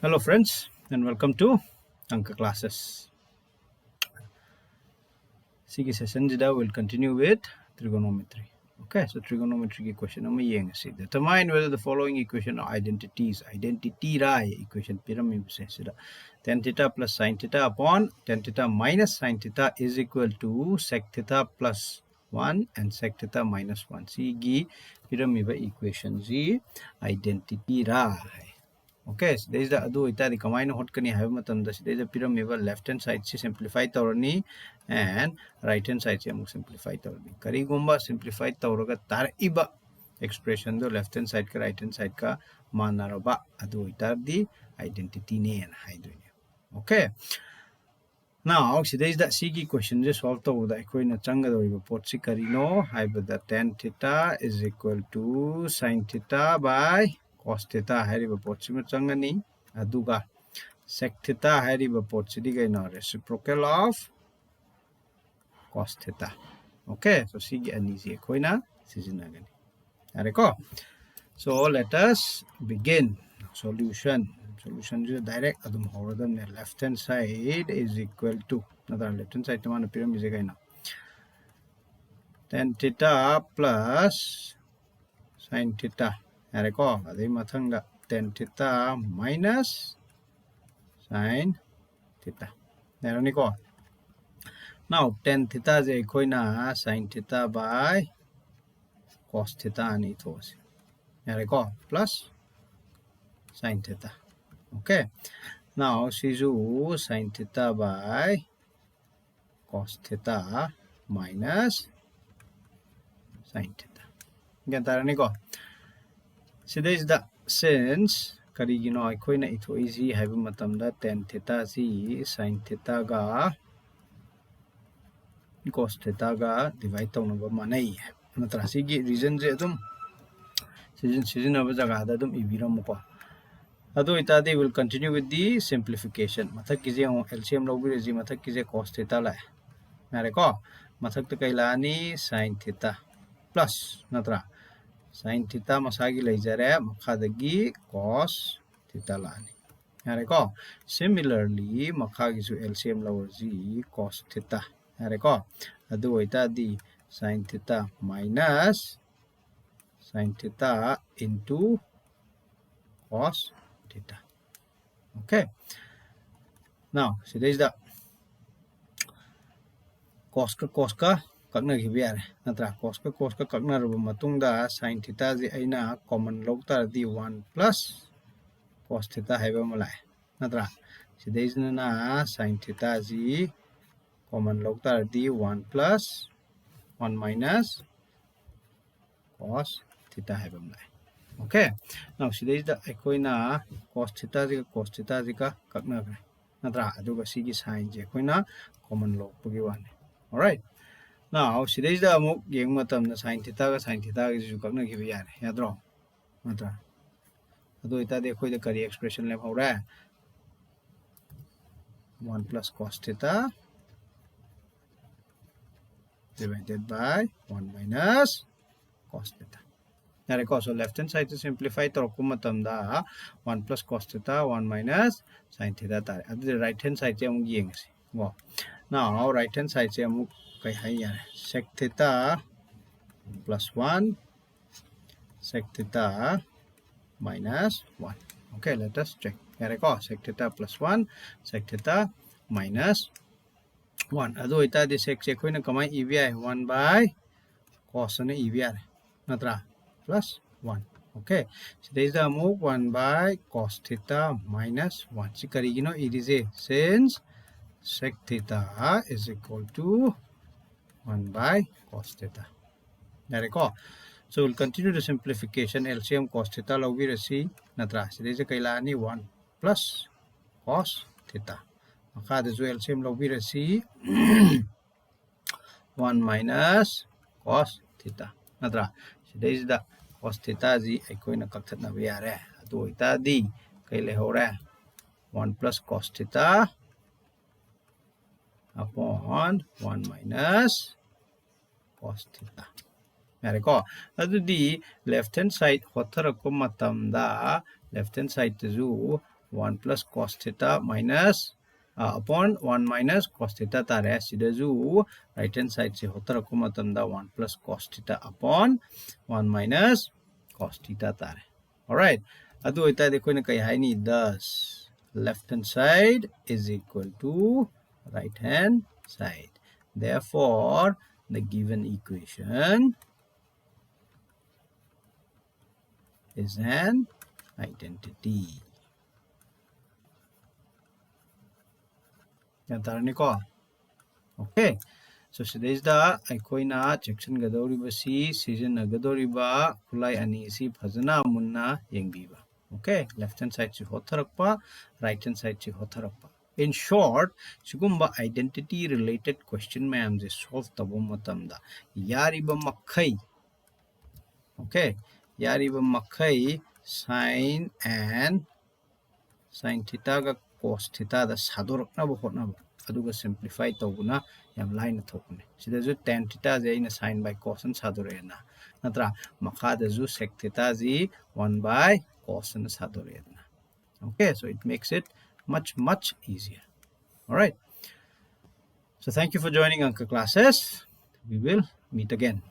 Hello friends and welcome to Anka classes. Sige session jida will continue with trigonometry. Okay, so trigonometry equation nama yang si determine whether the following equation are identities. Identity rai equation pyramid se sida tan theta plus sin theta upon tan theta minus sin theta is equal to sec theta plus 1 and sec theta minus 1. Sige pyramid equation z identity rai. Okay, so there is the adu ita the combine hot kani have matam da there is a pyramid left hand side se simplify tawrani and right hand side se simplify tawrani kari gomba simplify tawraga tar iba expression do left hand side ka right hand side ka manaraba adu ita the identity ne and haidoine. Okay, now there is that sigi question just solve to da koi na changa do pot si kari no have the tan theta is equal to sin theta by cos theta hariba potsima changani aduga sec theta hariba potsidi gaina reciprocal of cos theta. Okay, so sige anisi koina sizinagani areko. So let us begin solution is direct adum horadam ne left hand side is equal to another left hand side tamana pyramid is gaina tan theta plus sin theta areko adi mathanga tan theta minus sin theta. Now tan theta is koina sin theta by cos theta ani thos. Plus sin theta. Okay. Now sizu sin theta by cos theta minus sin theta. Gantaraniko. So this is the sense karigino aikoina ito easy have matamda tan theta si sin theta ga cos theta ga divide tawnaba manai natra sigi reason je adum season aba jaga da adum ibiramuko ado itadi will continue with the simplification mathak kije LCM lobire ji mathak kije cos theta la nare ko mathak ta kailani sin theta plus natra sin theta masagi leijare makhadagi cos theta lani yareko. Similarly makhagi su LCM lawarji cos theta yareko adu ita di sin theta minus sin theta into cos theta. Okay, now so there is the cos ka kakna gibiyare natra cos ka kakna ru matungda sin theta ji aina common logtar di 1 plus cos theta haiba malai natra so there is na sin theta ji common logtar di 1 plus 1 minus cos theta haiba malai. Okay, now so there is the koina cos theta ji ka kakna natra aduga sigi sin je koina common log pugi wan. All right, now there is the amuk yang matam na sin theta ju kakna gi yare yadro natra adu ita de koi de kari expression le hora 1 plus cos theta divided by 1 minus cos theta. So left hand side to simplify to matam da 1 plus cos theta 1 minus sin theta tare adu the right hand side amuk yeng si wow. Now right hand side se amuk kai hai yare sec theta plus 1 sec theta minus 1. Okay, let us check. Here I go. Sec theta plus 1 sec theta minus 1 adu ita di sec se koina kamai EVI 1 by cos na EVI natra plus 1. Okay, so there is the move 1 by cos theta minus 1 si karigino it is a since sec theta is equal to 1 by cos theta. There I go. So we'll continue the simplification. LCM cos theta logi resi natra so there is a kailani 1 plus cos theta maka the LCM logi resi 1 minus cos theta natra so there is the cos theta ji aikoina kaktat na biare adu ita di kaile hore 1 plus cos theta upon 1 minus cos theta. Yareko adu di left hand side hothara ko matam da left hand side ju 1 plus cos theta minus upon 1 minus cos theta tare. Sidaju right hand side se hotarakpa matamda 1 plus cos theta upon 1 minus cos theta tare. Alright, adu oitade koina kai haini, thus left hand side is equal to right hand side. Therefore, the given equation is an identity. Okay, so today's the aikoina section gadoriba si season gadoriba kulai ani si phajana munna yengbiba. Okay, left hand side si hotharakpa, right hand side si hotharakpa. In short, sigumba identity related question mayam je solve tabo matamda yariba makhai. Okay, yariba makhai sin and sin theta ga cos theta da sadorakna ba hotna aduga simplify tawuna yam line thokune. Sida ju tan theta je ina sin by cos and sadorena natra makha da ju sec theta ji 1 by cos and sadorena. Okay, so it makes it much easier. All right, so thank you for joining Anka classes. We will meet again.